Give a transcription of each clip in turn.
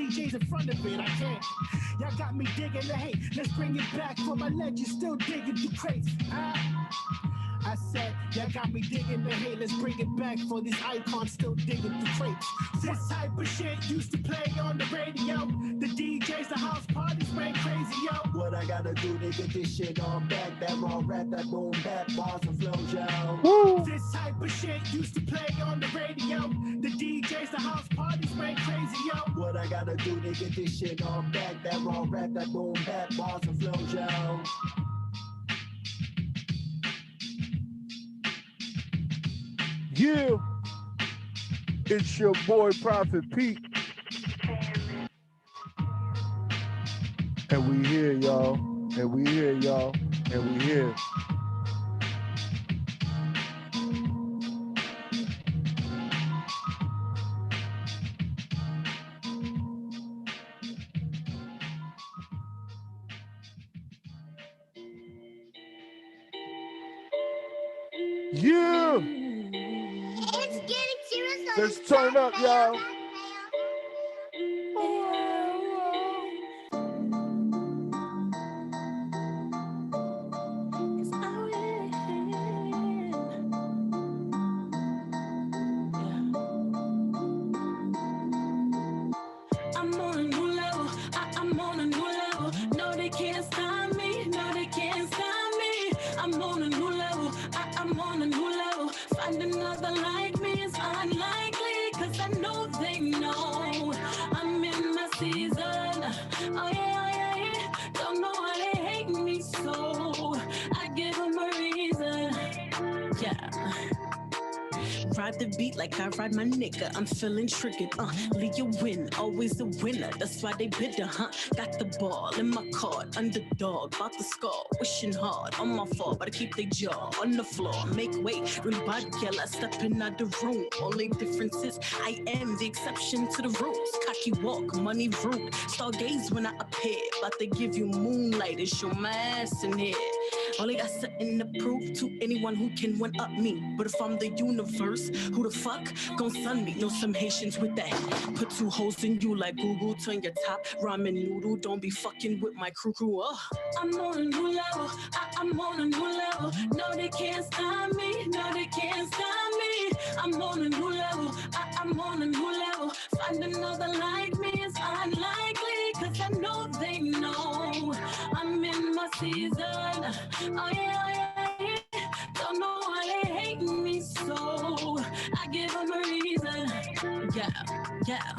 DJs in front of it. I can't. Y'all got me digging the hate. Let's bring it back for my legends still digging through crates. I said, y'all got me digging the hate. Let's bring it back for these icons still digging through crates. This type of shit used to play on the radio. The DJs, the house parties went crazy, yo. What I gotta do to get this shit on back? That raw rap, that boom bap, bars and flows, yo. Woo. This type of shit used to play on the radio. The DJs, the house parties went crazy, yo. What I gotta do to get this shit on back? That raw rap, that boom bap, bars and flows, yo. Yeah, it's your boy Prophet Pete, and we here, y'all, and we here, y'all, and we here. Yeah. Let's turn up, y'all. I'm on a new level. I'm on a new level. No, they can't stop me. No, they can't stop me. I'm on a new level. I'm on a new level. Find another like me is unlikely. Cause I know they know I'm in my season. Oh yeah. Don't know why they hate me so. I give them a reason. Yeah. Ride the beat like I ride my nigga. I'm feeling triggered. Leave you win, always a winner. That's why they bitter, huh? Got the ball in my card, underdog, about to score, wishing hard on my fall, but I keep they jaw on the floor. Make way, real bad girl, I stepping out the room. Only difference is I am the exception to the rules. Cocky walk, money rude. Stargaze when I appear, but they give you moonlight and show my ass in here. Only got something to prove to anyone who can one up me. But if I'm the universe, who the fuck gon' sun me? Know some Haitians with that. Put two holes in you like Google. Turn your top ramen noodle. Don't be fucking with my crew. I'm on a new level. I'm on a new level. No, they can't stop me. No, they can't stop me. I'm on a new level. I'm on a new level. Find another like me is unlikely. Cause I know they know I'm in my season. Oh yeah. Don't know why they hate me so. I give them a reason. Yeah.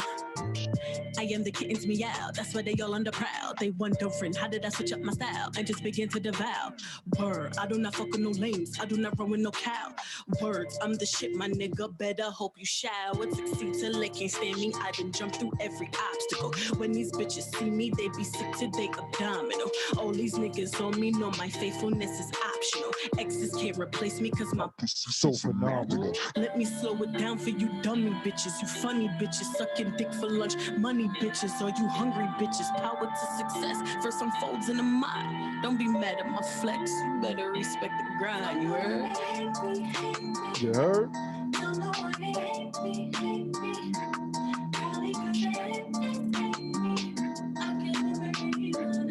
I am the kitten's meow. That's why they all under proud. They wondering, how did I switch up my style and just begin to devour? Word, I do not fuck with no lames. I do not run with no cow. Words, I'm the shit, my nigga. Better hope you shower. Succeed till they can't stand me. I done jump through every obstacle. When these bitches see me, they be sick to they abdominal. All these niggas on me know my faithfulness is optional. Exes can't replace me cause my pussy so phenomenal. Let me slow it down for you dummy bitches. You funny bitches sucking dick for lunch. Money bitches, are you hungry bitches? Power to success, first unfolds in the mind. Don't be mad at my flex, you better respect the grind, you heard? You heard? Don't know why they hate me. Probably cause they hate me. I give them a reason.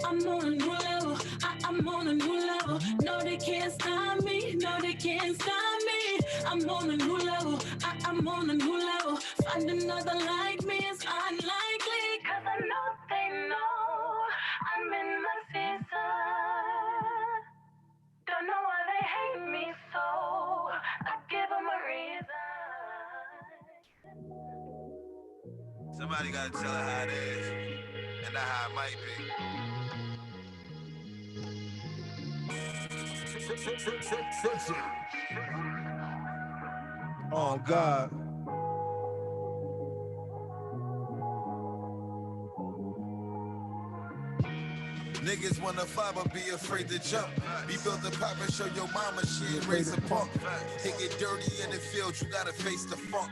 I'm on a new level, I'm on a new level. No, they can't stop me, no, they can't stop me. I'm on a new level, I'm on a new level. Find another like me is unlikely. Cause I know they know I'm in my season. Don't know why they hate me so. I give them a reason. Somebody gotta tell her how it is, and not how it might be. Oh God. Niggas wanna fight but be afraid to jump. Be built to pop and show your mama she ain't raised a punk. It get dirty in the field, you gotta face the funk.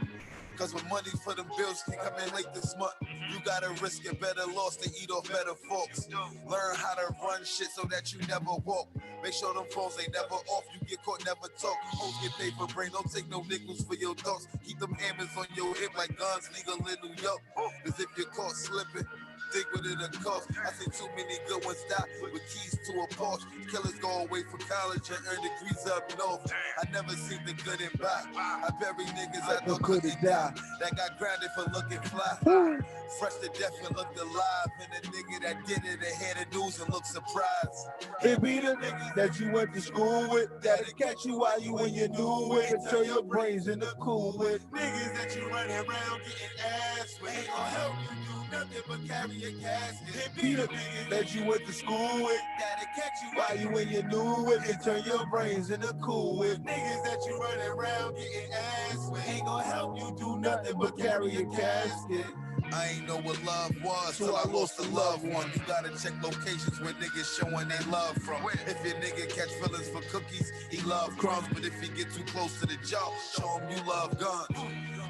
Cause when money for them bills can come in late this month, you gotta risk a better loss to eat off better forks. Learn how to run shit so that you never walk. Make sure them phones ain't never off. You get caught, never talk. Hoes get paid for brain. Don't take no nickels for your thoughts. Keep them hammers on your hip like guns legal in New York. Cause if you're caught slipping, think what it'll cost. I see too many good ones die with keys to a Porsche. Killers go away for college and earn degrees up north. I never seen the good and bad. I bury niggas I thought couldn't die. That got grounded for looking fly. Fresh to death and looked alive. And the nigga that did it ahead of news and looked surprised. It be the niggas that you went to school with that'll catch you while you in your new it and turn your brains into cool with. Niggas that you running around getting ass with ain't gonna help you do nothing but carry a casket. It be the niggas that you went to school with That'll catch you while you in your new it and turn your brains into cool with. niggas that you running around getting ass with Ain't gonna help you do nothing but carry a casket. I ain't know what love was till I lost a loved one. You gotta check locations where niggas showing they love from. If your nigga catch feelings for cookies, he love crumbs. But if he get too close to the job, show him you love guns.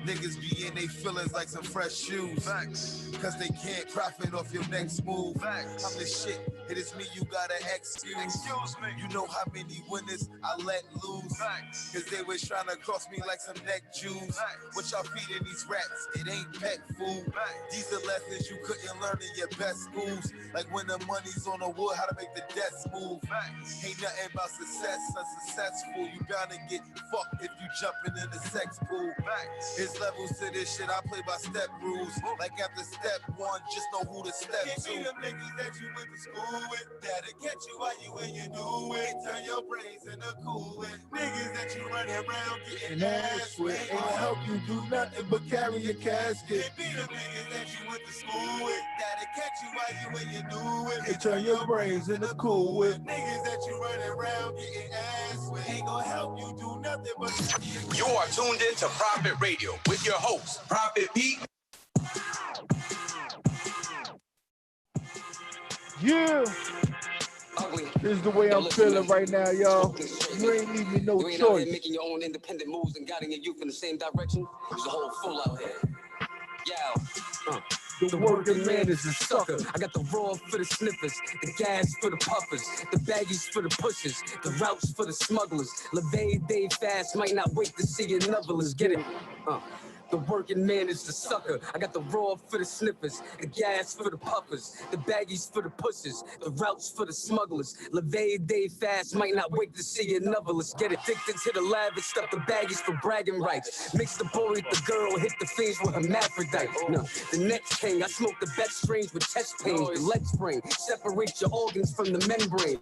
Niggas be in they feelings like some fresh shoes. Facts. Cause they can't profit off your next move. Facts. I'm the shit, it is me you gotta excuse. Excuse me. You know how many winners I let lose. Facts. Cause they was trying to cross me like some neck Jews. Facts. What y'all feeding these rats? It ain't pet food. Facts. These are lessons you couldn't learn in your best schools. Like when the money's on the wood, how to make the desk move. Facts. Ain't nothing about success unsuccessful. You bound to get fucked if you jumping in the sex pool. Facts. It's levels to this shit, I play by step rules. Like after step one, just know who to step to. Be the niggas that you went to school with, that'll catch you while you in your new it. Turn your brains into cool with. Niggas that you running around getting ass with. Ain't gonna help you do nothing but carry a casket. Be the niggas that you went to school with, that'll catch you while you in your new it. And turn your brains into cool with. Niggas that you running around getting ass with. Ain't gonna help you do nothing but. You are tuned in to Profit Radio with your host, Profit Pete. Yeah. This is the way I'm feeling right now, y'all. You ain't leave me no you ain't out choice. here making your own independent moves and guiding your youth in the same direction. There's a whole fool out here. Yo. The working man is a sucker. I got the raw for the sniffers, the gas for the puffers, the baggies for the pushers, the routes for the smugglers. Levee day fast, might not wait to see another. Let's get it. The working man is the sucker. I got the raw for the sniffers, the gas for the puffers, the baggies for the pushers, the routes for the smugglers. Levee day fast, might not wait to see another. Let's get addicted to the lavish stuff, the baggies for bragging rights. Mix the boy with the girl, hit the fiends with hermaphrodite. No, the next king, I smoke the best strains with chest pains. The leg spring, separate your organs from the membrane.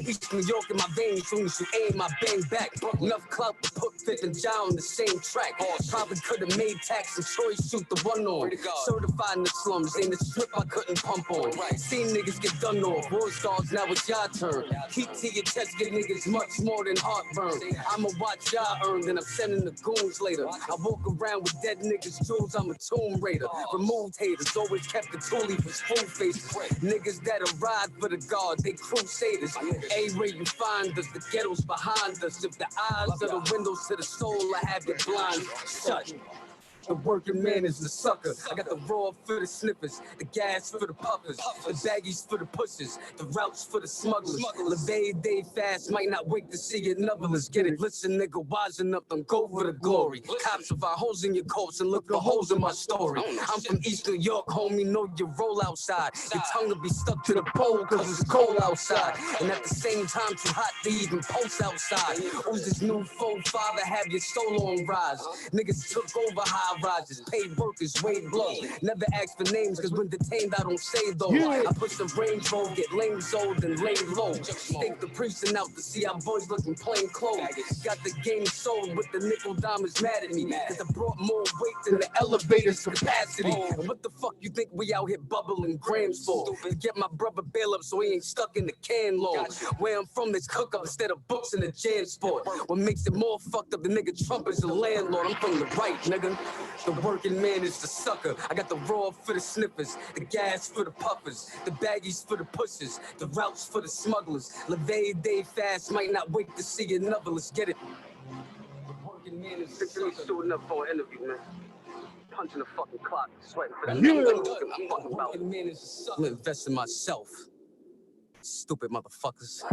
East New York in my veins, soon as you aim, I bang back. Enough clout to put Fifth and John on the same track. Probably could have made tax and choice, shoot the one on. Certified in the slums, ain't a strip I couldn't pump on. Seen niggas get done off, war stars, now it's your turn. Keep to your chest, get niggas much more than heartburn. I'ma watch y'all earn, then I'm sending the goons later. I walk around with dead niggas' jewels, I'm a tomb raider. Removed haters, always kept the toolie for spoon faces. Niggas that'll ride for the guard, they crusaders. A-way you find us, the ghetto's behind us. If the eyes are the windows to the soul, I have it blind shut. The working man is the sucker. I got the raw for the sniffers, the gas for the puffers, the baggies for the pushers, the routes for the smugglers. Levee day fast, might not wait to see another. Let's get it. Listen, nigga, wisen up, don't go for the glory. Cops will find holes in your coats and look for holes in my story. I'm from East New York, homie, know you roll outside. Your tongue will be stuck to the pole cause it's cold outside. And at the same time, too hot to even post outside. Who's this new 4-5 have your soul on rise? Niggas took over high rises, paid workers, wage blow. Never ask for names, cause when detained, I don't say those. I push the range roll, get lame sold and lay low. Take the precinct out to see our boys looking plain clothes. Got the game sold with the nickel diamonds mad at me, cause I brought more weight than the elevator's capacity. And what the fuck you think we out here bubbling grams for? To get my brother bail up so he ain't stuck in the can load. Where I'm from, it's cook up instead of books in the jam sport. What makes it more fucked up, the nigga Trump is the landlord. I'm from the right, nigga. The working man is the sucker. I got the raw for the sniffers, the gas for the puffers, the baggies for the pushers, the routes for the smugglers. Levee day fast, might not wait to see another. Let's get it. The working man is the sucker. Suiting up for an interview, man. punching the fucking clock, sweating for that. Yeah. I'm working man is a sucker. I'm investing in myself. Stupid motherfuckers.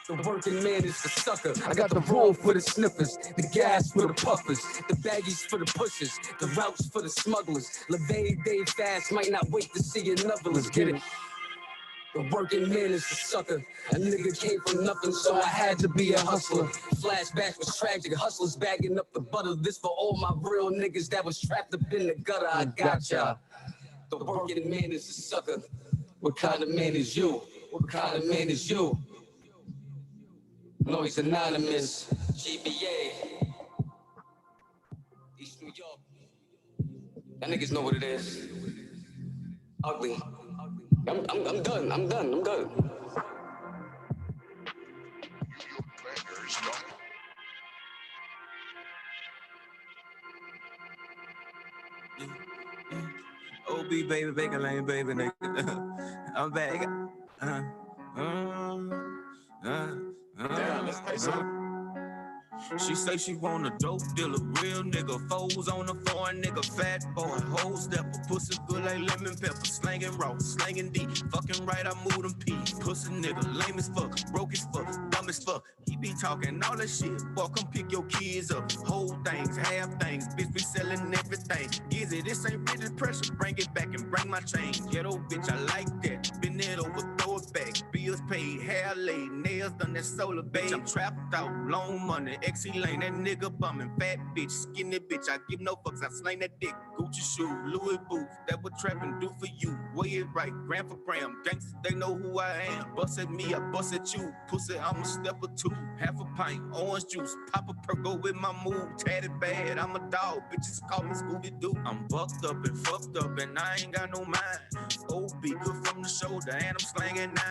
The working man is the sucker. I got the roll for the sniffers, the gas for the puffers, the baggies for the pushers, the routes for the smugglers. Levee day fast, might not wait to see another. Let's get it. The working man is the sucker. A nigga came from nothing, so I had to be a hustler. Flashback was tragic. Hustlers bagging up the butter. This for all my real niggas that was trapped up in the gutter. I gotcha. The working man is the sucker. What kind of man is you? What kind of man is you? Noise Anonymous, GBA, East New York. That niggas know what it is. Ugly. I'm done. OB baby, bacon lane baby, nigga. I'm back. She say she want a dope dealer, real nigga, foes on a foreign nigga, fat boy, whole stepper, pussy good like lemon pepper, slanging raw, slanging deep, fucking right, I move them peas, pussy nigga, lame as fuck, broke as fuck, dumb as fuck, he be talking all that shit, boy, come pick your kids up, whole things, half things, bitch be selling everything, Gizzy, this ain't really pressure, bring it back and bring my change, ghetto bitch, I like that, been it over, throw it back, bills paid, hair laid, nails done, that solar bitch, I'm trapped out, long money, XE lane, that nigga bumming, fat bitch, skinny bitch, I give no fucks, I slang that dick, Gucci shoe, Louis boots, that what trapping do for you, weigh it right, gram for gram, gangsters, they know who I am, bust at me, I bust at you, pussy, I'm a step or two, half a pint, orange juice, pop a pergo with my mood, tatted bad, I'm a dog, bitches call me Scooby-Doo, I'm bucked up and fucked up, and I ain't got no mind, OB good from the shoulder, and I'm slanging 9,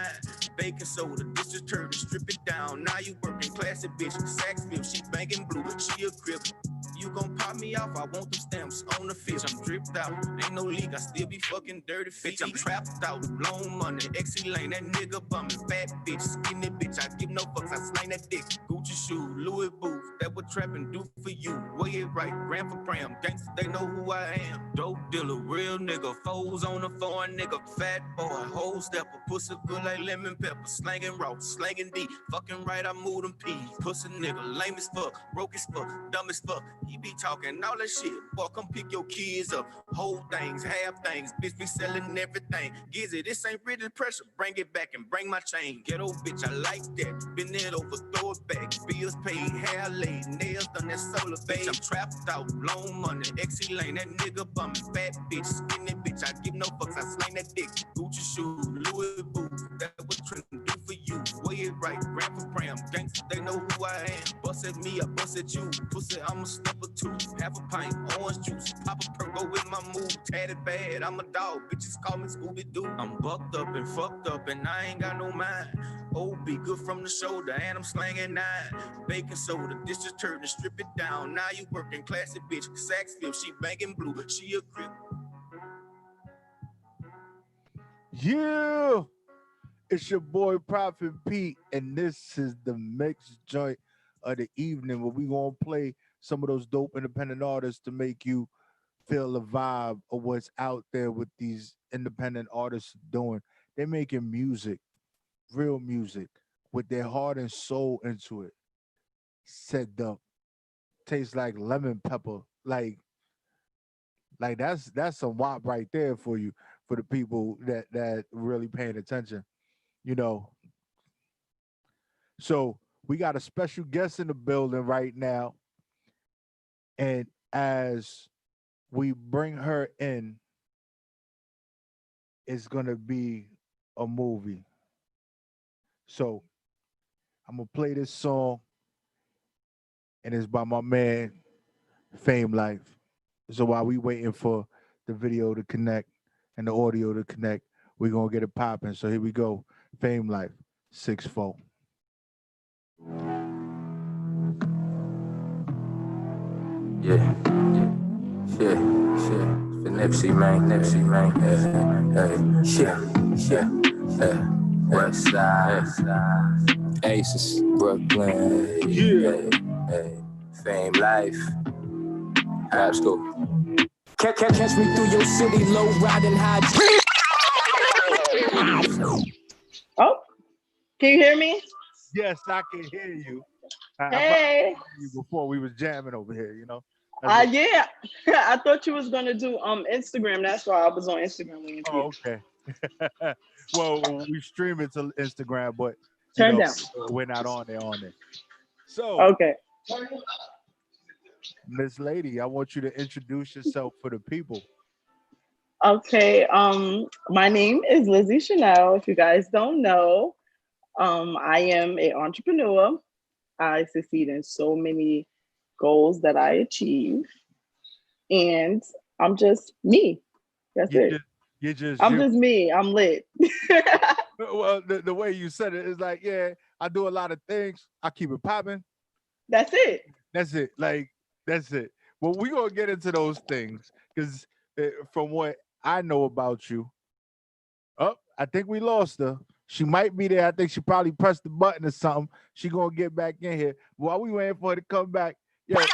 baking soda, this is turtle, strip it down, now you working classy bitch, Saxville, she banging blue, she a crib. You gon' pop me off, I want them stamps on the fish. I'm dripped out, ain't no leak, I still be fucking dirty feet. I'm trapped out, loan money, XE lane, that nigga bumming, fat bitch, skinny bitch, I give no fucks, I slang that dick. Gucci shoe, Louis boots, that what trapping do for you. Weigh it right, gram for gram, gangsters, they know who I am. Dope dealer, real nigga, foes on a foreign nigga, fat boy, whole stepper, pussy good like lemon pepper, slanging raw, slanging deep, fucking right, I move them peas. Pussy nigga, lame as fuck, broke as fuck, dumb as fuck, he be talking all that shit, boy, come pick your kids up, whole things, half things, bitch be selling everything, Gizzy, this ain't really pressure, bring it back and bring my chain, ghetto bitch, I like that, been it over, throw it back, bills paid, hair laid, nails done, that solar bitch, I'm trapped out, loan money, XE lane, that nigga bumming, fat bitch, skinny bitch, I give no fucks, I slang that dick, Gucci shoe, Louis boots, that what trending do for you, weigh it right, gram for gram, gangsters, they know who I am, bust at me, I bust at you, pussy, I'm a step or two, half a pint, orange juice, pop a pergo with my mood, tatted bad, I'm a dog, bitches call me Scooby-Doo, I'm bucked up and fucked up, and I ain't got no mind, OB good from the shoulder, and I'm slanging 9, baking soda, this is turtle, strip it down, now you working classy bitch, Saxville, she banging blue, she a crib. Yeah, it's your boy Prophet Pete, and this is the mixed joint of the evening where we gonna play some of those dope independent artists to make you feel the vibe of what's out there with these independent artists doing. They're making music, real music, with their heart and soul into it. Set up, tastes like lemon pepper, like that's some wop right there for you, for the people that really paying attention, you know. So we got a special guest in the building right now, and as we bring her in, it's gonna be a movie. So I'm gonna play this song, and it's by my man Fame Life. So while we waiting for the video to connect and the audio to connect, we're gonna get it popping. So here we go. Fame Life, 6-4. Yeah. For Nipsey, man. Yeah. West Side. Aces, Brooklyn. Yeah. Fame life. Rap school. Catch me through your city, low riding high. Oh, can you hear me? Yes, I can hear you. I finally Hey. heard you before we was jamming over here, you know. Yeah. I thought you was gonna do Instagram. That's why I was on Instagram when you Oh, tweeted. okay. Well, we stream it to Instagram, but you Turn know, down. we're not on there. So, Okay. Miss Lady, I want you to introduce yourself for the people. Okay. My name is Lizzy Chanel. If you guys don't know, I am an entrepreneur. I succeed in so many goals that I achieve, and I'm just me. That's You it. just, you're just I'm you. just me. I'm lit. Well, the way you said it is like, yeah, I do a lot of things. I keep it popping. That's it. That's it. Like, that's it. Well, we gonna get into those things because from what I know about you, oh, I think we lost her. She might be there. I think she probably pressed the button or something. She gonna get back in here. While we waiting for her to come back, yeah.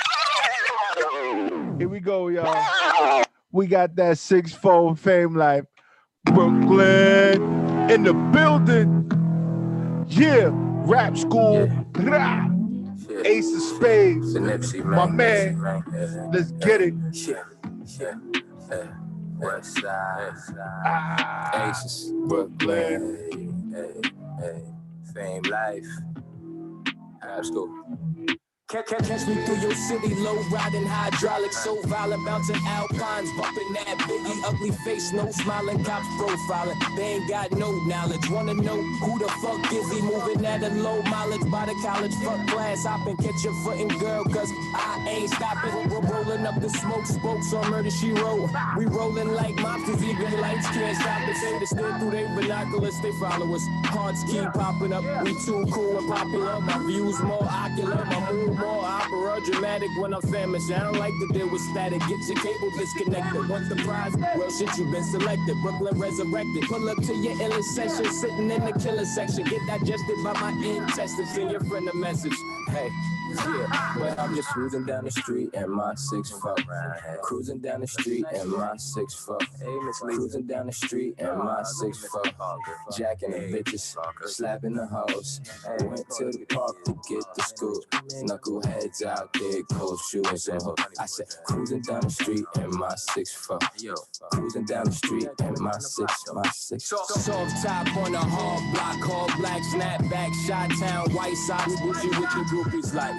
Here we go, y'all. We got that 6'4" Fame Life. Brooklyn in the building. Yeah, rap school. Rah. Shit. Ace of Spades. The Nipsey, My man. man. Let's get it. West side. Ah, Aces. Brooklyn. Hey. Fame life. Rap school. Catch me through your city, low riding hydraulics, so violent, bouncing alpines, bumping that biggie, ugly face, no smiling, cops profiling. They ain't got no knowledge. Wanna know who the fuck is he moving at a low mileage by the college? Fuck class hopping, catch your footing, girl, cause I ain't stopping. We're rolling up the smoke, spokes on Murder She Wrote. We rolling like mobsters, even lights can't stop us. Say to stare through they binoculars, they follow us. Hearts keep popping up, we too cool and popular. My views more ocular, my mood more opera, dramatic when I'm famous. I don't like to deal with static. Get your cable disconnected. Want the prize? Well, shit, you been selected. Brooklyn resurrected. Pull up to your illest session, sitting in the killer section. Get digested by my intestines. Send your friend a message. Hey. Yeah, but I'm just cruising down the street in my 6'4". Cruising down the street in my 6'4". Cruising down the street in my 6'4". Jacking the bitches, slapping the hoes. Went to the park to get the school. Knuckleheads out there, cold shoes and hook. I said, cruising down the street in my 6'4". Cruising down the street in my 6'4". Soft top on a hard block, all black, snapback, shot town, white socks, bougie with the groupies like. I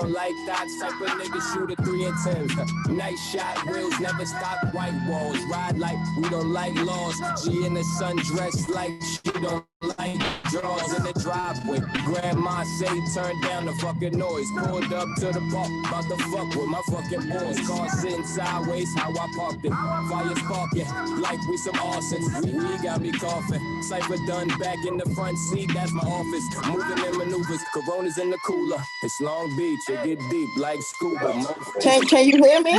don't like that type of nigga, shoot a 3 and 10. Nice shot, wheels never stop, white walls. Ride like we don't like laws. G in the sun dressed like she don't like draws in the driveway. Grandma say turn down the fucking noise. Pulled up to the park, about to fuck with my fucking boys. Car sitting sideways, how I parked it. Fire sparking, like we some arson. We got me coughing. Cypher done back in the front seat, that's my office. Moving in maneuvers, Coronas in the cooler. It's Long Beach, it get deep like scuba. Can you hear me?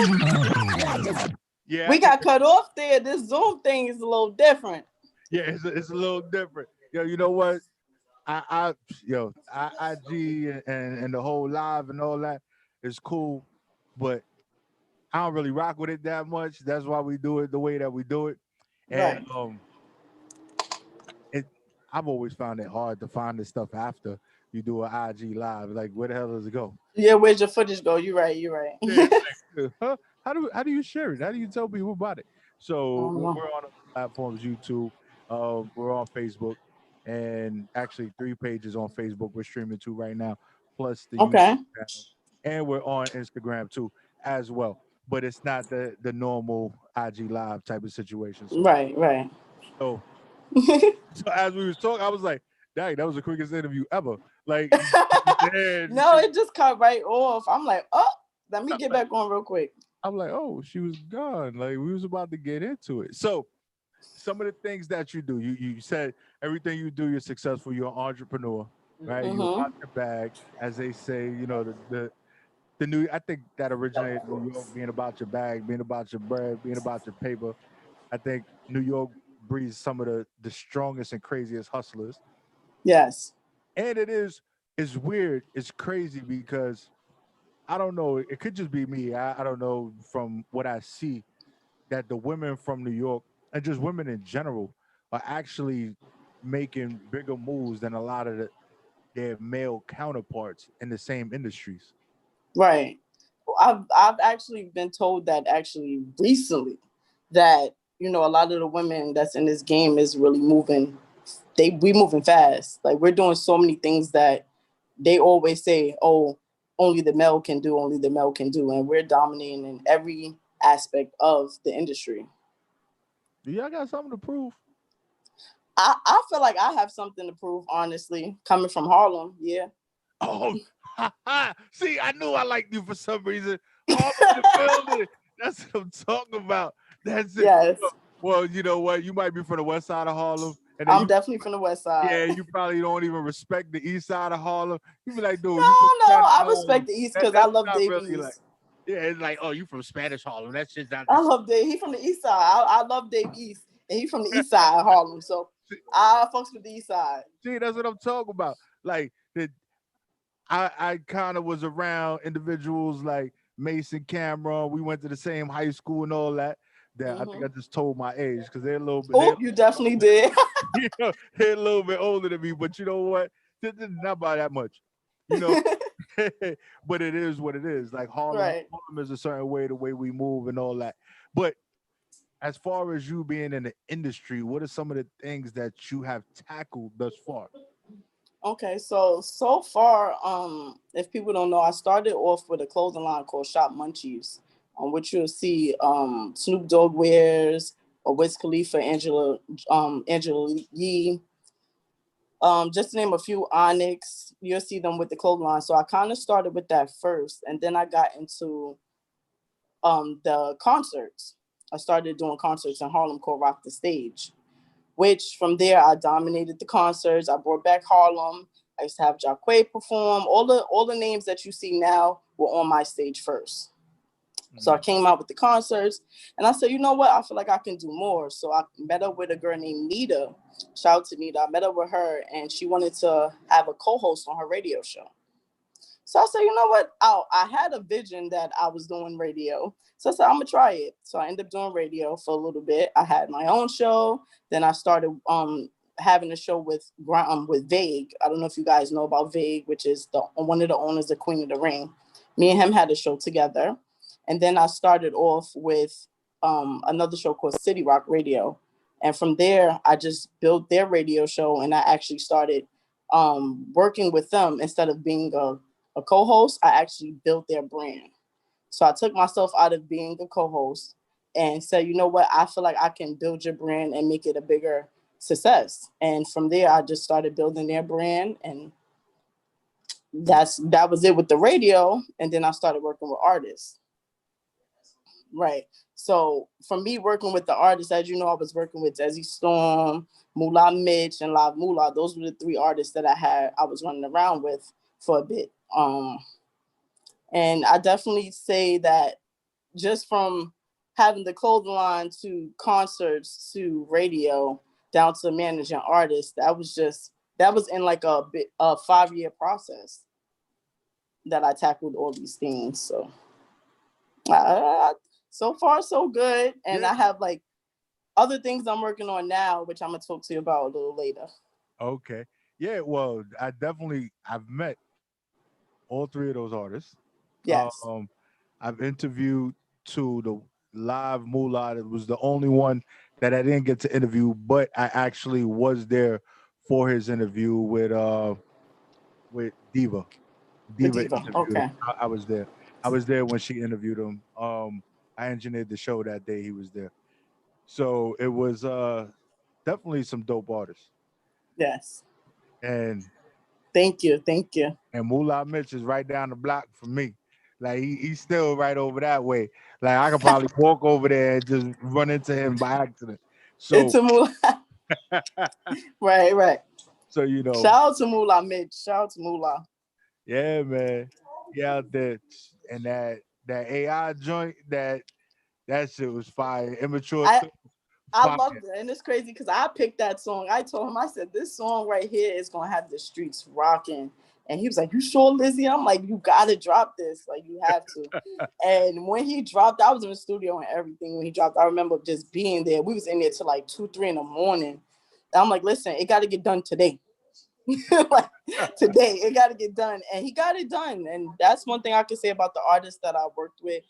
Yeah, We got cut off there. This Zoom thing is a little different. yeah, it's a little different. Yo, you know what? IG and the whole live and all that is cool, but I don't really rock with it that much. That's why we do it the way that we do it. And Right. I've always found it hard to find this stuff after you do an IG live. Like, where the hell does it go? Yeah, where's your footage go? You're right. You're right. Yeah, like, huh? How do you share it? How do you tell people about it? So we're know. on other platforms, YouTube. We're on Facebook, and actually 3 pages on Facebook we're streaming to right now, plus the YouTube Okay. channel, and we're on Instagram too as well. But it's not the normal IG live type of situation. So Right. so so as we was talking, I was like, dang, that was the quickest interview ever. Like, No, it just cut right off. I'm like, oh, let me get back on real quick. I'm like, oh, she was gone. Like, we was about to get into it. So some of the things that you do, you said everything you do, you're successful, you're an entrepreneur, right? You want your bag, as they say, you know, the new, I think that originated in New York, being about your bag, being about your bread, being about your paper. I think New York breeds some of the strongest and craziest hustlers. Yes. And it's weird, it's crazy because I don't know. It could just be me. I don't know from what I see that the women from New York and just women in general are actually making bigger moves than a lot of their male counterparts in the same industries. Right. I've actually been told that actually recently that a lot of the women that's in this game is really moving. We moving fast. Like we're doing so many things that they always say, "Oh, only the male can do, only the male can do," and we're dominating in every aspect of the industry. Do y'all got something to prove? I feel like I have something to prove, honestly, coming from Harlem. Yeah. Oh, see, I knew I liked you for some reason. All in the building. That's what I'm talking about. That's it. Yes. Well, you know what? You might be from the west side of Harlem, and then I'm definitely from the west side. yeah, you probably don't even respect the east side of Harlem. You be like, dude, you from No, Spanish I Harlem. respect the East because I That's love not Dave really like, East. yeah, it's like, oh, you from Spanish Harlem. That shit's not the I love Dave. He from the East side. I love Dave East, and he from the East side of Harlem. So I fucks with the East side. see, that's what I'm talking about. Like the I kind of was around individuals like Mason Cameron. We went to the same high school and all that. That I think I just told my age because they're a little bit. Oh, you definitely did. You know, they're a little bit older than me, but you know what? Not by that much, you know. But it is what it is. Like Right. Harlem is a certain way, the way we move and all that. But as far as you being in the industry, what are some of the things that you have tackled thus far? Okay, so far, if people don't know, I started off with a clothing line called Shop Munchies, on which you'll see Snoop Dogg wears, or Wiz Khalifa, Angela Yee, just to name a few, Onyx. You'll see them with the clothing line. So I kind of started with that first, and then I got into the concerts. I started doing concerts in Harlem called Rock the Stage, which from there I dominated the concerts. I brought back Harlem. I used to have Jacquet perform. All the names that you see now were on my stage first. So I came out with the concerts and I said, you know what? I feel like I can do more. So I met up with a girl named Nita. Shout out to Nita. I met up with her and she wanted to have a co-host on her radio show. So I said, you know what? I had a vision that I was doing radio. So I said, I'm going to try it. So I ended up doing radio for a little bit. I had my own show. Then I started having a show with Vague. I don't know if you guys know about Vague, which is one of the owners of Queen of the Ring. Me and him had a show together. And then I started off with another show called City Rock Radio. And from there, I just built their radio show and I actually started working with them instead of being a co-host. I actually built their brand. So I took myself out of being a co-host and said, you know what, I feel like I can build your brand and make it a bigger success. And from there, I just started building their brand, and that was it with the radio. And then I started working with artists. Right. So for me working with the artists, as you know, I was working with Desi Storm, Moolah Mitch, and Live Moolah. Those were the three artists that I was running around with for a bit. And I definitely say that just from having the clothing line to concerts to radio down to managing artists, that was in like a 5-year process that I tackled all these things. So so far so good, and Yeah. I have like other things I'm working on now, which I'm gonna talk to you about a little later. Okay. Yeah. Well, I've met all three of those artists. Yes. Um, I've interviewed to the live Moolah. It was the only one that I didn't get to interview, but I actually was there for his interview with Diva. The Diva Diva. interviewed him. Okay. I was there. I was there when she interviewed him. I engineered the show that day he was there. So it was definitely some dope artists. Yes. And Thank you. Thank you. Moolah Mitch is right down the block from me. Like he's still right over that way. Like I could probably walk over there and just run into him by accident. So It's a Moolah. Right, right. so you know, Shout out to Moolah, Mitch. Shout out to Moolah. yeah, man. Yeah, out there and that AI joint, that shit was fire. Immature I thoughts, I fire. loved it, and it's crazy because I picked that song. I told him, I said, this song right here is gonna have the streets rocking. And he was like, "You sure, Lizzy?" I'm like, "You gotta drop this. Like, you have to." And when he dropped, I was in the studio and everything. When he dropped, I remember just being there. We was in there till like 2, 3 in the morning. And I'm like, "Listen, it got to get done today." Like today, it got to get done, and he got it done. And that's one thing I can say about the artists that I worked with.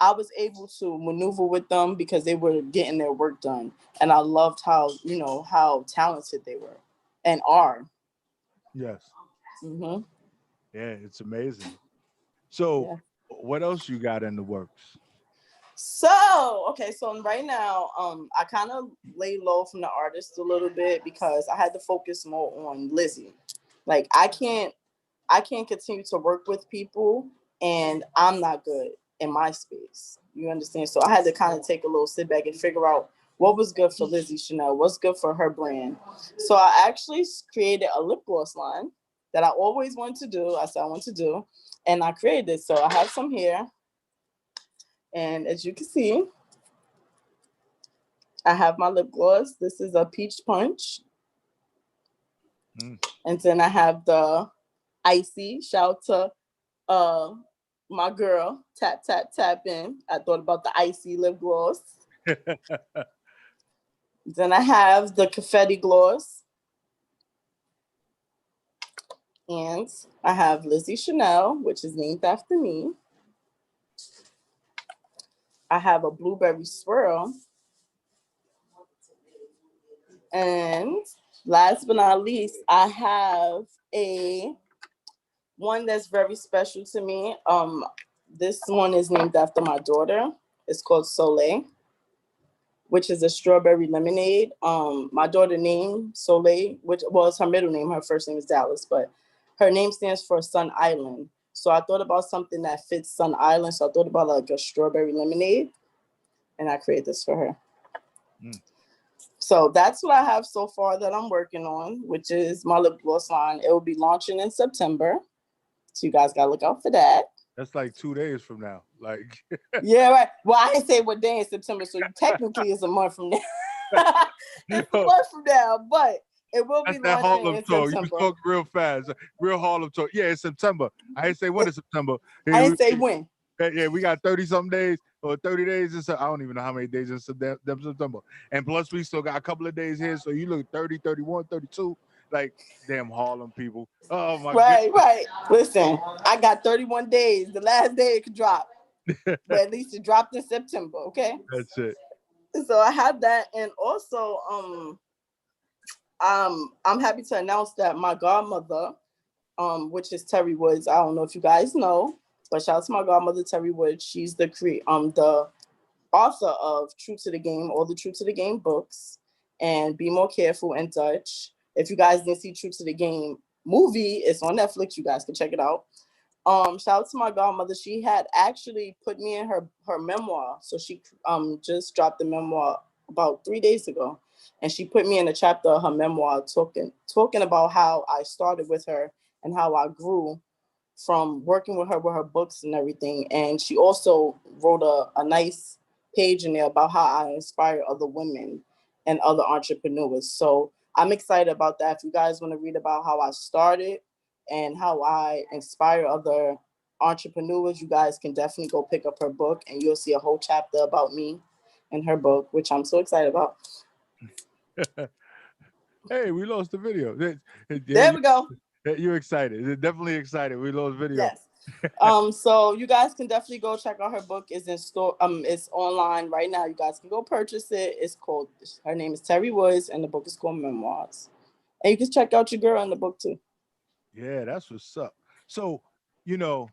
I was able to maneuver with them because they were getting their work done, and I loved how talented they were and are. Yes. Hmm. Yeah, it's amazing. So, Yeah. what else you got in the works? So, okay, so right now, I kind of lay low from the artist a little bit because I had to focus more on Lizzy. Like I can't continue to work with people and I'm not good in my space. You understand? So I had to kind of take a little sit back and figure out what was good for Lizzy Chanel, what's good for her brand. So I actually created a lip gloss line that I always wanted to do. I said I want to do, and I created it. So I have some here, and as you can see, I have my lip gloss. This is a peach punch, Mm. and then I have the icy. Shout to uh my girl, tap tap tap in. I thought about the icy lip gloss. Then I have the confetti gloss, and I have Lizzy Chanel, which is named after me. I have a blueberry swirl, and last but not least, I have a one that's very special to me. This one is named after my daughter. It's called Soleil, which is a strawberry lemonade. My daughter named Soleil, which was her middle name. Her first name is Dallas, but her name stands for Sun Island. So I thought about something that fits Sun Island. So I thought about like a strawberry lemonade, and I created this for her. Mm. So that's what I have so far that I'm working on, which is my lip gloss line. It will be launching in September. So you guys gotta look out for that. That's like 2 days from now. Like, Yeah, right. Well, I didn't say what day in September, so technically it's a month from now. It's a yo, month from now, but it will be that's that launching Harlem in talk. You was September. talking real fast, real Harlem talk. Yeah, it's September. I didn't say when in September. I Yeah, didn't say when. yeah, we got 30 some days or 30 days. I don't even know how many days in September. And plus, we still got a couple of days here. So you look 30, 31, 32. Like, damn Harlem people. Oh, my Right, right. Listen, I got 31 days. The last day it could drop, goodness. but at least it dropped in September. Okay. That's it. So I have that, and also I'm happy to announce that my godmother, which is Terry Woods. I don't know if you guys know, but shout out to my godmother Terry Woods. She's the author of True to the Game, all the True to the Game books, and Be More Careful in Dutch. If you guys didn't see True to the Game movie, it's on Netflix. You guys can check it out. Shout out to my godmother. She had actually put me in her memoir. So she just dropped the memoir about 3 days ago. And she put me in a chapter of her memoir talking about how I started with her and how I grew from working with her books and everything. And she also wrote a nice page in there about how I inspire other women and other entrepreneurs. So I'm excited about that. If you guys want to read about how I started and how I inspire other entrepreneurs, you guys can definitely go pick up her book and you'll see a whole chapter about me in her book, which I'm so excited about. Hey, we lost the video. There we go. You're excited. You're definitely excited. We lost video. Yes. So you guys can definitely go check out her book. It's in store. It's online right now. You guys can go purchase it. It's called. Her name is Terry Woods, and the book is called Memoirs. And you can check out your girl in the book too. Yeah, that's what's up. So, you know,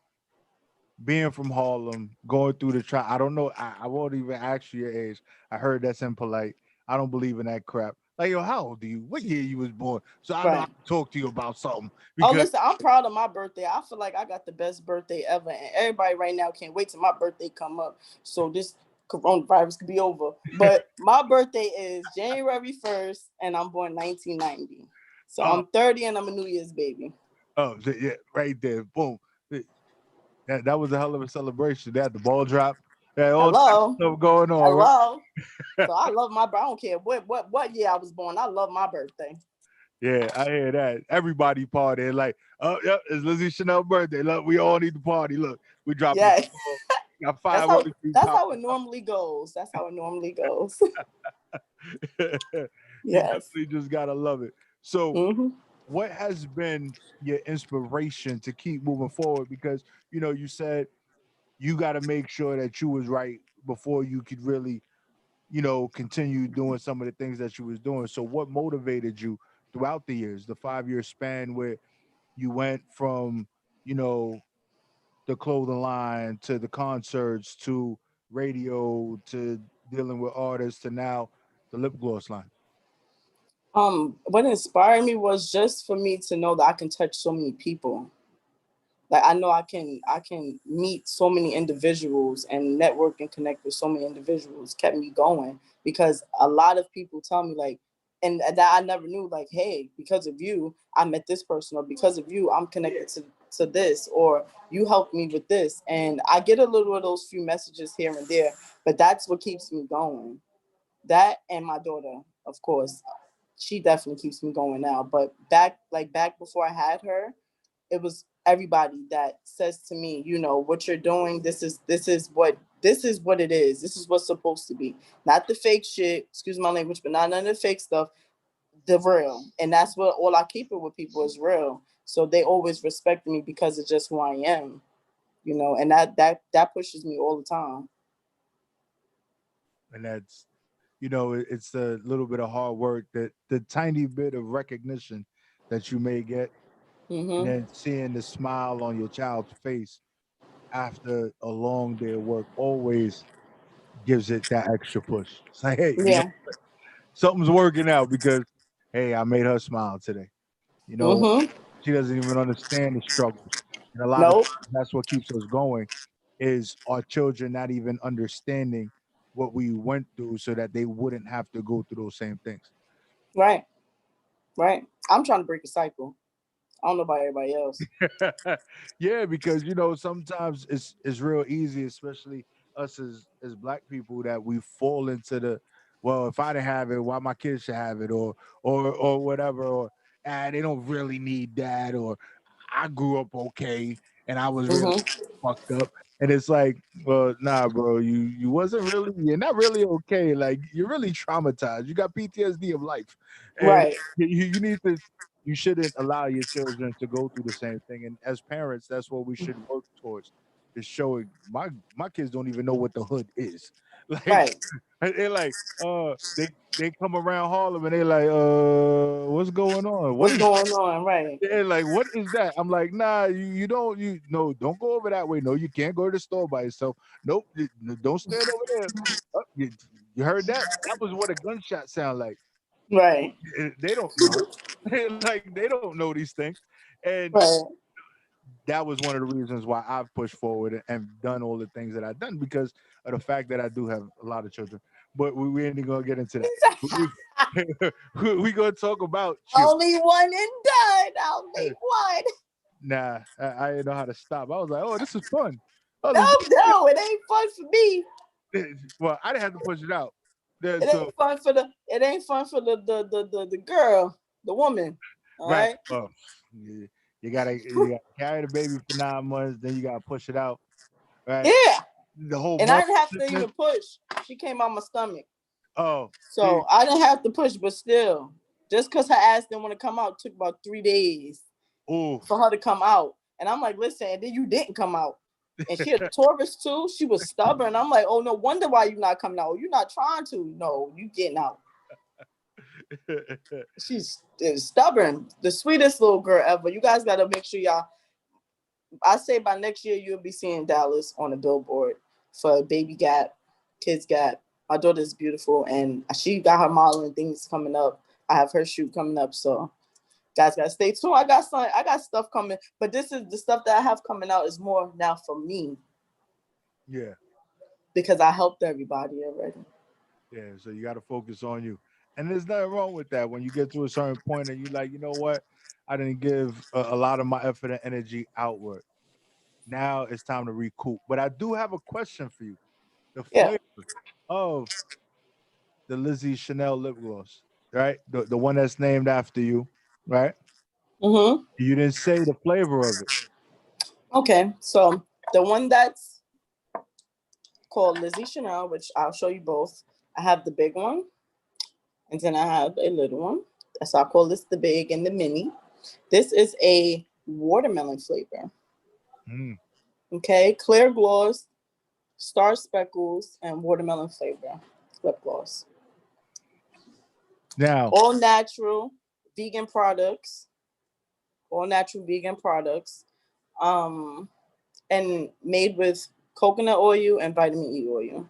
being from Harlem, going through the I don't know. I won't even ask you your age. I heard that's impolite. I don't believe in that crap. Like, yo, how old are you? What year you was born? So I know I Right. can talk to you about something Oh, because listen, I'm proud of my birthday. I feel like I got the best birthday ever, and everybody right now can't wait till my birthday come up so this coronavirus could be over. But my birthday is January 1st, and I'm born 1990. So oh, I'm 30, and I'm a New Year's baby. yeah, right there, boom. That was a hell of a celebration. They had the ball drop. They had all types Hello, of stuff going on, right? hello. So I love my. I don't care what year I was born. I love my birthday. Yeah, I hear that. Everybody party. Like, oh, yep, it's Lizzy Chanel birthday. Look, we all need to party. Look, we dropping a Yes. ball. Got fireworks. We That's how popping it normally goes. That's how it normally goes. You Yes. definitely just gotta love it. So, Hmm. what has been your inspiration to keep moving forward? Because you said you got to make sure that you was right before you could really, continue doing some of the things that you was doing. So, what motivated you throughout the years, the 5 year span where you went from, you know, the clothing line to the concerts to radio to dealing with artists to now the lip gloss line? What inspired me was just for me to know that I can touch so many people. Like I know I can meet so many individuals and network and connect with so many individuals kept me going because a lot of people tell me like and that I never knew like hey because of you I met this person or because of you I'm connected to this or you helped me with this and I get a little of those few messages here and there but that's what keeps me going. That and my daughter of course she definitely keeps me going now but back before I had her it was everybody that says to me, you know, what you're doing, this is what it is. This is what's supposed to be. Not the fake shit, excuse my language, but not none of the fake stuff, the real. And that's what all I keep it with people is real. So they always respect me because of just who I am, you know, and that pushes me all the time. And that's, it's a little bit of hard work, that the tiny bit of recognition that you may get, and Hmm. then seeing the smile on your child's face after a long day of work always gives it that extra push. It's like, hey, Yeah. something's working out because, hey, I made her smile today. You know, Hmm. she doesn't even understand the struggles. And a lot of Nope. times that's what keeps us going is our children not even understanding what we went through so that they wouldn't have to go through those same things. Right. Right. I'm trying to break a cycle. I don't know about everybody else. Yeah, because sometimes it's real easy, especially us as black people, that we fall into the, well, if I didn't have it, why my kids should have it, or whatever, or they don't really need that, or I grew up okay and I was really Hmm. fucked up. And it's like, well, nah, bro, you're not really okay. Like you're really traumatized. You got PTSD of life. And Right. you need to you shouldn't allow your children to go through the same thing. And as parents, that's what we should work towards. Is showing my kids don't even know what the hood is. Like Right. they're like, they come around Harlem and they like, what's going on? What What's is going on? Right. and like, what is that? I'm like, nah, you don't, no, don't go over that way. No, you can't go to the store by yourself. Nope, don't stand over there. Oh, you heard that? That was what a gunshot sound like. Right. They don't know. Like they don't know these things. And Right. that was one of the reasons why I've pushed forward and done all the things that I've done because of the fact that I do have a lot of children. But we ain't gonna get into that. We, we gonna talk about you. Only one and done. Only one. Nah, I didn't know how to stop. I was like, oh, this is fun. Oh, No, this no, it ain't fun for me. well, I didn't have to push it out. It So ain't fun for the. It ain't fun for the girl, the woman. All right, right. well, you gotta carry the baby for 9 months, then you gotta push it out. Right, Yeah, the whole and I mother didn't have to sickness. even push. She came out my stomach, Oh, see, so I didn't have to push. But still, just because her ass didn't want to come out, took about 3 days ooh, for her to come out. And I'm like, listen, and then you didn't come out. And she a Taurus too. She was stubborn. I'm like, oh, no wonder why you not coming out. You're not trying to. No, you getting out. She's stubborn. The sweetest little girl ever. You guys got to make sure y'all. I say by next year you'll be seeing Dallas on a billboard for Baby Gap, Kids Gap. My daughter's beautiful, and she got her modeling things coming up. I have her shoot coming up, so guys gotta stay tuned. I got stuff coming, but this is the stuff that I have coming out is more now for me yeah, because I helped everybody already. yeah. So you got to focus on you, and there's nothing wrong with that. When you get to a certain point, and you like, you know what, I didn't give a lot of my effort and energy outward. Now it's time to recoup. But I do have a question for you. The Yeah. flavor of the Lizzy Chanel lip gloss, right? The one that's named after you. right? Mm-hmm. You didn't say the flavor of it. Okay, so the one that's called Lizzy Chanel, which I'll show you both. I have the big one, and then I have a little one. So I call this the big and the mini. This is a watermelon flavor. Mm. Okay, clear gloss, star speckles, and watermelon flavor lip gloss. Now, All natural vegan products. All natural vegan products. Um, and made with coconut oil and vitamin E oil.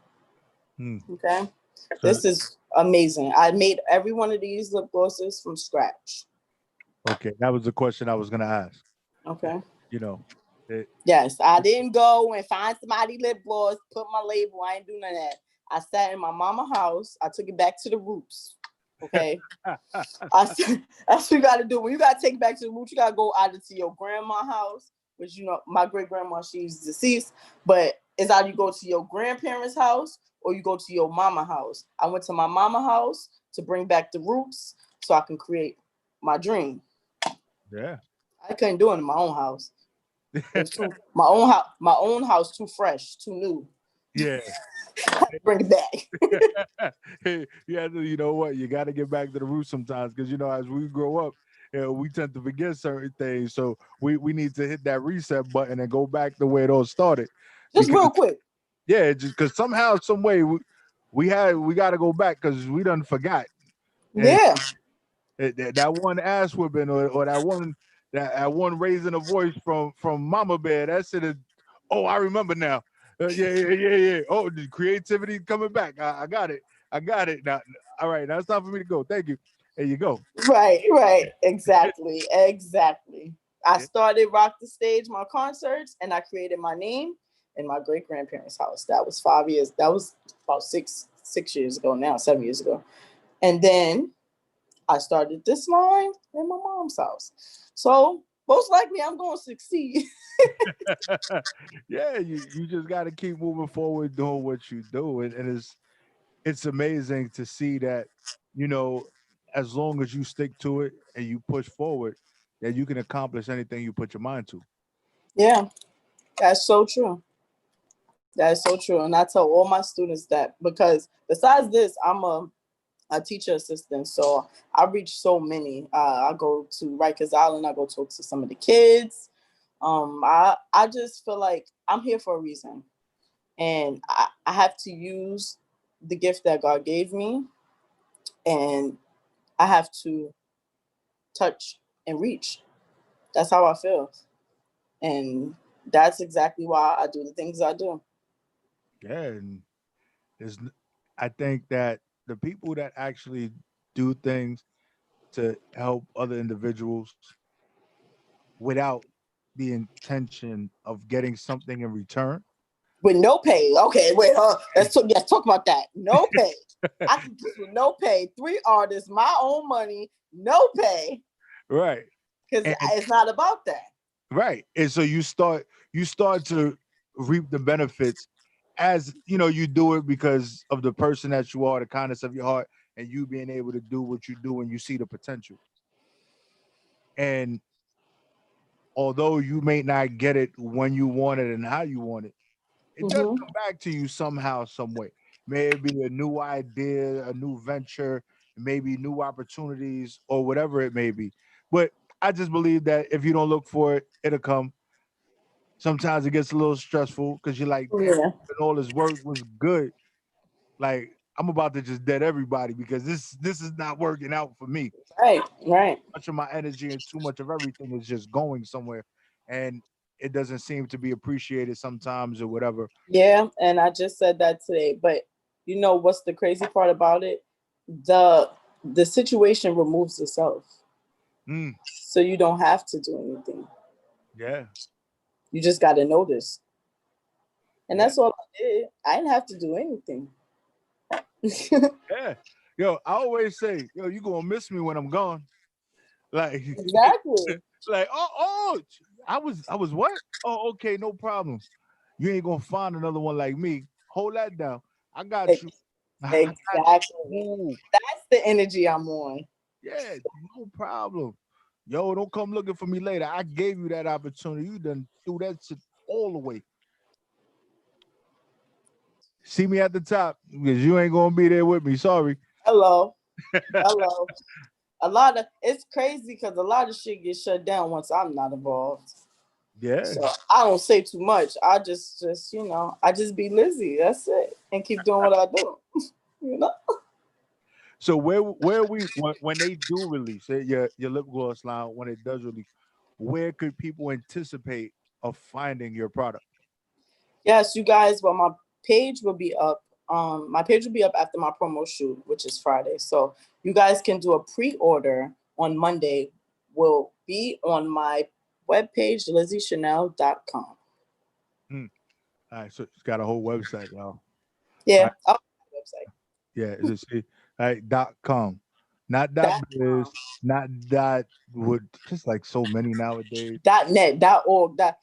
mm, Okay. so This is amazing. I made every one of these lip glosses from scratch. okay, that was the question I was gonna ask. Okay. You know, it, Yes, I didn't go and find somebody lip gloss, put my label. I ain't doing none of that. I sat in my mama house. I took it back to the roots. Okay. That's what you got to do. When you got to take it back to the roots, you got to go either to your grandma's house, which, you know, my great grandma, she's deceased, but it's either you go to your grandparents' house or you go to your mama house. I went to my mama house to bring back the roots so I can create my dream. yeah. I couldn't do it in my own house. It was too my own house too fresh, too new. Yeah. Bring it back. Yeah, you know what? You got to get back to the roots sometimes because, you know, as we grow up, we tend to forget certain things. So we need to hit that reset button and go back the way it all started. Just Because, real quick. yeah, just because somehow, some way, we got to go back because we done forgot. And Yeah. that one ass whipping or that one raising a voice from Mama Bear, that shit is, oh, I remember now. Yeah. Oh, the creativity coming back. I got it. I got it. Now, all right, now it's time for me to go. Thank you. There you go. Right. Exactly. I Yeah. started Rock the Stage, my concerts, and I created my name in my great grandparents' house. That was 5 years. That was about 6 years ago now, 7 years ago. And then I started this line in my mom's house. So most likely I'm going to succeed. Yeah, you just got to keep moving forward doing what you do, and it's amazing to see that, you know, as long as you stick to it and you push forward, that you can accomplish anything you put your mind to. Yeah, that's so true. That is so true. And I tell all my students that because besides this, I'm a teacher assistant. So I reach so many. I go to Rikers Island. I go talk to some of the kids. I just feel like I'm here for a reason. And I have to use the gift that God gave me. And I have to touch and reach. That's how I feel. And that's exactly why I do the things I do. Yeah, and there's, I think that the people that actually do things to help other individuals without the intention of getting something in return. With no pay. Okay, wait, let's talk about that. No pay. I can do this with no pay. 3 artists, my own money, no pay. Right. Because And it's not about that. right. And so you start to reap the benefits as you know you do it because of the person that you are, the kindness of your heart, and you being able to do what you do and you see the potential. And although you may not get it when you want it and how you want it, it does Mm-hmm. come back to you somehow, some way. Maybe a new idea, a new venture, maybe new opportunities, or whatever it may be. But I just believe that if you don't look for it, it'll come. Sometimes it gets a little stressful because you're like, damn, Yeah. and all this work was good. Like I'm about to just dead everybody because this is not working out for me. Right. Much of my energy and too much of everything is just going somewhere, and it doesn't seem to be appreciated sometimes or whatever. Yeah, and I just said that today. But you know what's the crazy part about it? The the situation removes itself. Mm, So you don't have to do anything. yeah, You just gotta notice. And yeah, that's all I did. I didn't have to do anything. yeah. Yo, I always say, yo, you gonna miss me when I'm gone. Like, Exactly. like, I was what? Oh, okay, no problem. You ain't gonna find another one like me. Hold that down. I got you. I got you. Exactly. Ooh, That's the energy I'm on. yeah, no problem. Yo, don't come looking for me later. I gave you that opportunity. You done threw that shit all the way. See me at the top because you ain't gonna be there with me. Sorry. Hello. Hello. A lot of it's crazy because a lot of shit gets shut down once I'm not involved. Yeah. So I don't say too much. I just I just be Lizzy. That's it, and keep doing what I do. You know. So where we when they do release it, your lip gloss line, when it does release, where could people anticipate of finding your product? Yes, you guys. Well, my page will be up. My page will be up after my promo shoot, which is Friday. So you guys can do a pre-order on Monday. Will be on my webpage, LizzyChanel.com. All right, so it's got a whole website, y'all. Yeah, Right. website. Yeah, is it see? All right, .com. Not Dot .biz, not would just like so many nowadays. .net, .org, dot.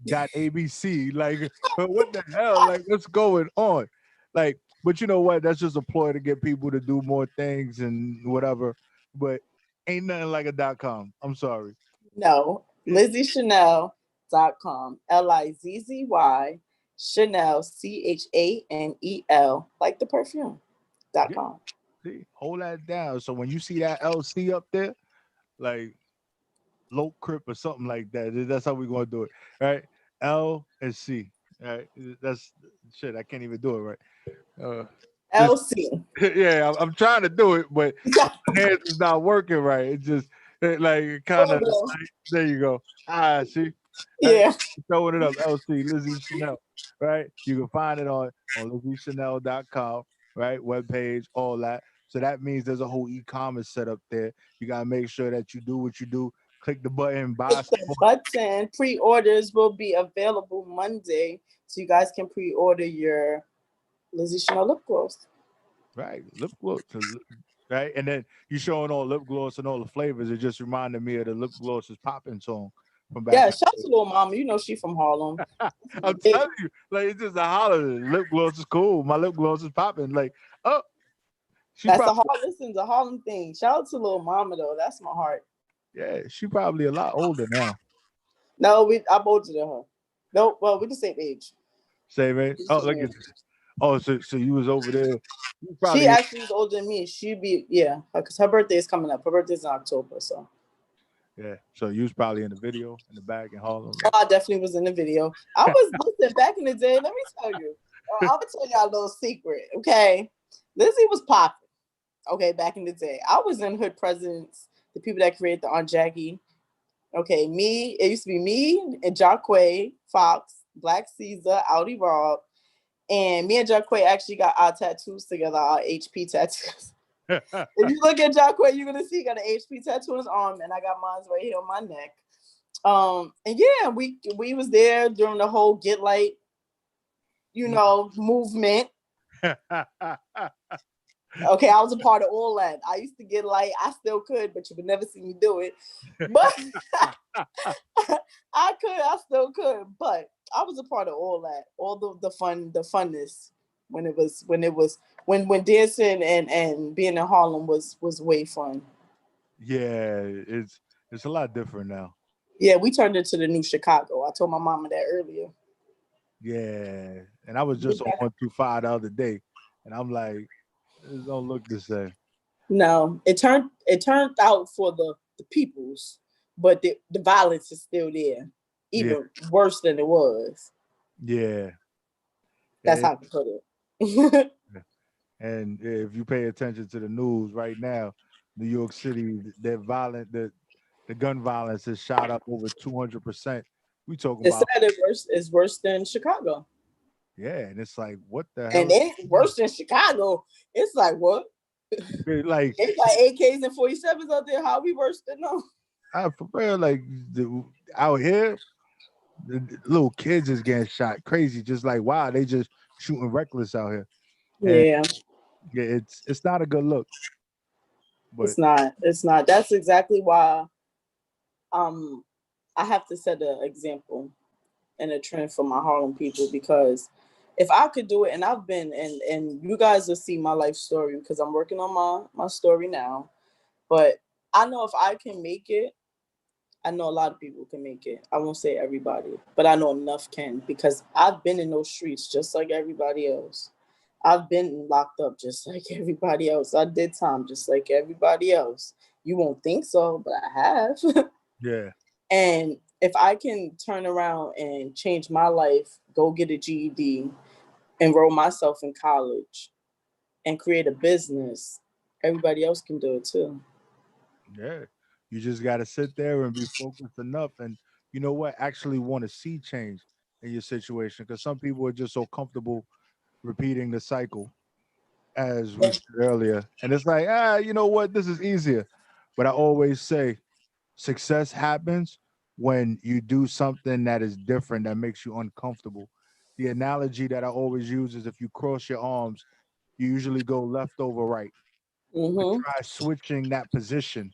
.abc. Like, but what the hell? Like, what's going on? Like, but you know what? That's just a ploy to get people to do more things and whatever. But ain't nothing like a .com. I'm sorry. No, LizzyChanel.com. LIZZY Chanel CHANEL, like the perfume. Yeah, .com. see, hold that down. So when you see that LC up there, like low crip or something like that. That's how we're gonna do it, right? L and C, right? That's shit. I can't even do it right. Just LC. yeah, I'm trying to do it, but my hands is not working right. It just like kind of like, there you go. Ah, see, right? Yeah. Throwing it up. LC Lizzy Chanel, right? You can find it on LizzyChanel.com, right? Webpage, all that. So that means there's a whole e-commerce set up there. You gotta make sure that you do what you do. Click the button, buy Click the button. Pre-orders will be available Monday, so you guys can pre-order your Lizzy Chanel lip gloss. right, lip gloss, right, and then you showing all lip gloss and all the flavors. It just reminded me of the lip gloss is popping song from back Yeah, in shout out to little mama. You know she from Harlem. the day. I'm telling you, like it's just a holiday. Lip gloss is cool. My lip gloss is popping. Like, oh, she That's probably, a Harlem. Listen, a Harlem thing. Shout out to little mama though. That's my heart. yeah, she probably a lot older now. No, I'm older than her. No, well, we the same age. Say, man, oh look at this. Oh, so you was over there. You She probably actually is older than me. She'd be because her birthday is coming up. Her birthday's in October, so. yeah. So you was probably in the video in the back in Harlem. Oh, I definitely was in the video. I was listen back in the day. Let me tell you. I'm gonna tell y'all a little secret. Okay, Lizzy was popping. Okay, back in the day, I was in Hood Presidents, the people that created the Aunt Jackie. Okay, me. It used to be me and Jacquay, Fox, Black Caesar, Audi Rob, and me and Jacquay actually got our tattoos together, our HP tattoos. If you look at Jacquay, you're gonna see he got an HP tattoo on his arm, and I got mine right here on my neck. And yeah, we was there during the whole Get Light, movement. Okay, I was a part of all that. I used to get light. I still could, but you would never see me do it. But I still could. But I was a part of all that, all the funness when dancing and being in Harlem was way fun. Yeah, it's a lot different now. Yeah, we turned into the new Chicago. I told my mama that earlier. Yeah, and I was just on 125 the other day, and I'm like, it don't look the same. No, it turned out for the peoples, but the violence is still there, Yeah, even worse than it was. yeah. That's It- how I put it. and if you pay attention to the news right now, New York City, the gun violence has shot up over 200%. We talking They about, said it's worse than Chicago, yeah, and it's like, what the hell and is it's worse than Chicago. It's like what? like, It's like AKs and 47s out there. How we worse than them? for real, like out here, the little kids is getting shot crazy, just like wow, they just shooting reckless out here. And Yeah, yeah, it's not a good look. But it's not. It's not. That's exactly why. Um, I have to set an example and a trend for my Harlem people because if I could do it, and I've been, and you guys will see my life story because I'm working on my story now. But I know if I can make it, I know a lot of people can make it. I won't say everybody, but I know enough can because I've been in those streets just like everybody else. I've been locked up just like everybody else. I did time just like everybody else. You won't think so, but I have. Yeah. And if I can turn around and change my life, go get a GED, enroll myself in college, and create a business, everybody else can do it too. Yeah. You just got to sit there and be focused enough. And you know what? Actually want to see change in your situation. Because some people are just so comfortable repeating the cycle, as we said earlier. And it's like, you know what? This is easier. But I always say success happens when you do something that is different, that makes you uncomfortable. The analogy that I always use is if you cross your arms, you usually go left over right. But Mm-hmm. try switching that position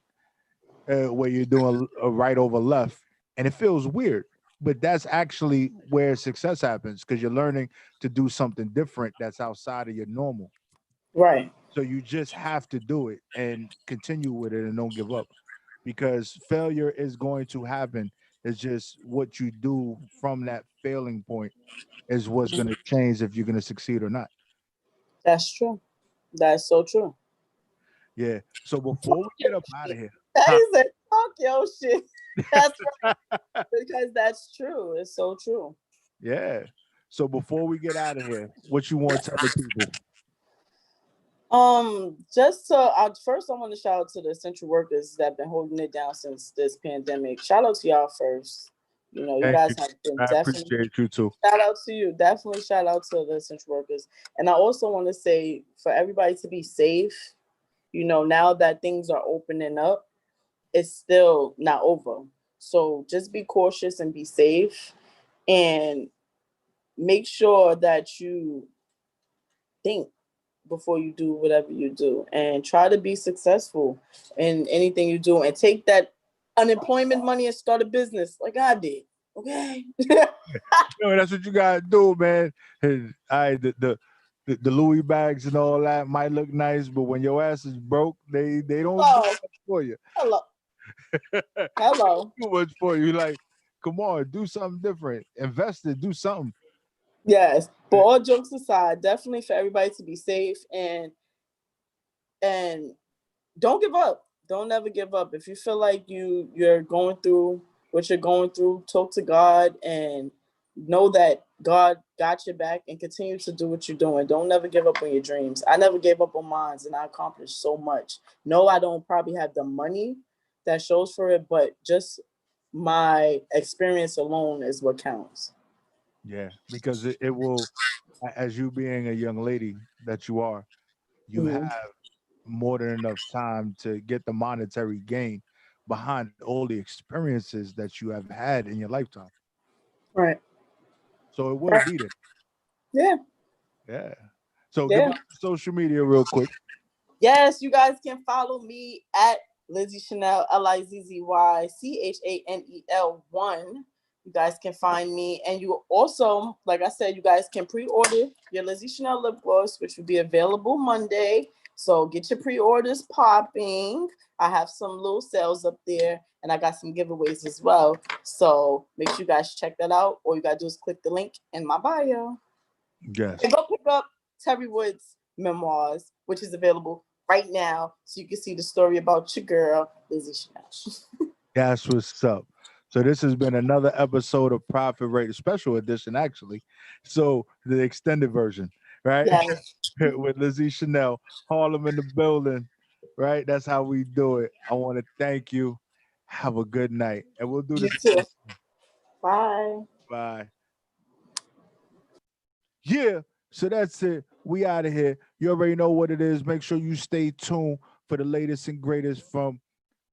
where you're doing a right over left, and it feels weird. But that's actually where success happens because you're learning to do something different that's outside of your normal. Right. So you just have to do it and continue with it and don't give up because failure is going to happen. It's just what you do from that failing point is what's going to change if you're going to succeed or not. That's true. That's so true. Yeah. So before we get up out of here, That huh? is a talk yo shit. That's right. Because that's true. It's so true. Yeah. So before we get out of here, what you want to tell the people? Just to first, I want to shout out to the essential workers that have been holding it down since this pandemic. Shout out to y'all first. You know, you Thank guys you. have been I definitely appreciate you too. shout out to you. Definitely shout out to the essential workers. And I also want to say for everybody to be safe. You know, now that things are opening up, it's still not over. So just be cautious and be safe and make sure that you think before you do whatever you do and try to be successful in anything you do and take that unemployment money and start a business like I did. Okay. You know, that's what you gotta do, man. And I the Louis bags and all that might look nice, but when your ass is broke, they don't do Hello. much for you. Hello. Hello. Too much for you. Like, come on, do something different. Invest it, do something. Yes. But all jokes aside, definitely for everybody to be safe and don't give up. Don't ever give up. If you feel like you're going through what you're going through, talk to God and know that God got your back and continue to do what you're doing. Don't never give up on your dreams. I never gave up on mine and I accomplished so much. No, I don't probably have the money that shows for it, but just my experience alone is what counts. Yeah, because it will, as you being a young lady that you are, you have Mhm. more than enough time to get the monetary gain behind all the experiences that you have had in your lifetime. Right. So it will Right. be there. Yeah. Yeah. So give Yeah. out social media real quick. Yes, you guys can follow me at Lizzy Chanel, LIZZYCHANEL1. You guys can find me. And you also, like I said, you guys can pre order your Lizzy Chanel lip gloss, which will be available Monday. So get your pre orders popping. I have some little sales up there and I got some giveaways as well. So make sure you guys check that out. All you got to do is click the link in my bio. Yes. And go pick up Terry Wood's memoirs, which is available right now, so you can see the story about your girl, Lizzy Chanel. That's what's up. So this has been another episode of Profit Rate, a special edition, actually. So the extended version, right? Yes, With Lizzy Chanel, Harlem in the building, right? That's how we do it. I want to thank you. Have a good night. And we'll do you this too. again. Bye. Bye. Yeah. So that's it. We out of here. You already know what it is. Make sure you stay tuned for the latest and greatest from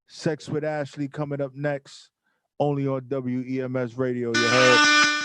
Sex with Ashley coming up next, only on WEMS Radio. You heard?